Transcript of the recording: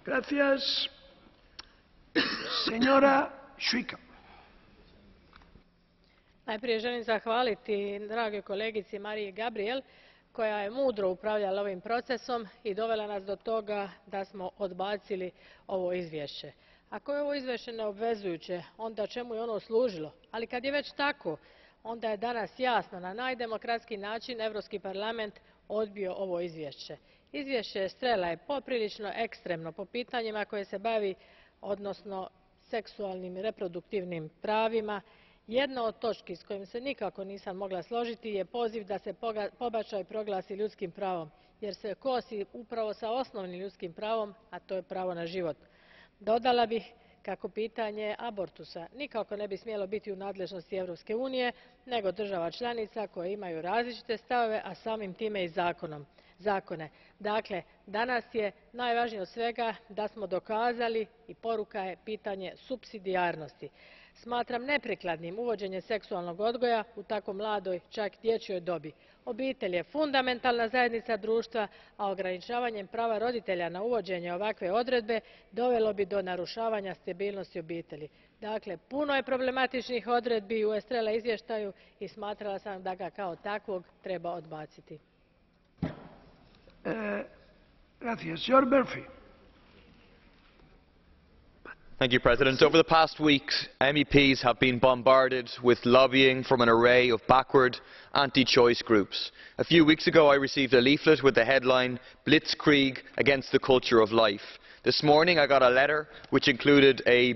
Gracias. Señora Šuica. Najprije želim zahvaliti dragoj kolegici Mariji Gabriel koja je mudro upravljala ovim procesom i dovela nas do toga da smo odbacili ovo izvješće. Ako je ovo izvješće neobvezujuće, onda čemu je ono služilo? Ali kad je već tako, onda je danas jasno na najdemokratskiji način Europski parlament odbio ovo izvješće. Izvješće Estrela je poprilično ekstremno po pitanjima koje se bavi, odnosno seksualnim i reproduktivnim pravima. Jedna od točki s kojom se nikako nisam mogla složiti je poziv da se pobačaj proglasi ljudskim pravom, jer se kosi upravo s osnovnim ljudskim pravom, a to je pravo na život. Dodala bih kako pitanje abortusa nikako ne bi smjelo biti u nadležnosti Europske unije, nego država članica koje imaju različite stavove, a samim time i zakone. Dakle, danas je najvažnije od svega da smo dokazali i poruka je pitanje supsidijarnosti. Smatram neprikladnim uvođenje seksualnog odgoja u tako mladoj, čak dječjoj dobi. Obitelj je fundamentalna zajednica društva, a ograničavanjem prava roditelja na uvođenje ovakve odredbe dovelo bi do narušavanja stabilnosti obitelji. Dakle, puno je problematičnih odredbi u Estrela izvještaju i smatrala sam da ga kao takvog treba odbaciti. Mr President, over the past weeks, MEPs have been bombarded with lobbying from an array of backward, anti-choice groups. A few weeks ago I received a leaflet with the headline Blitzkrieg against the culture of life. This morning I got a letter which included a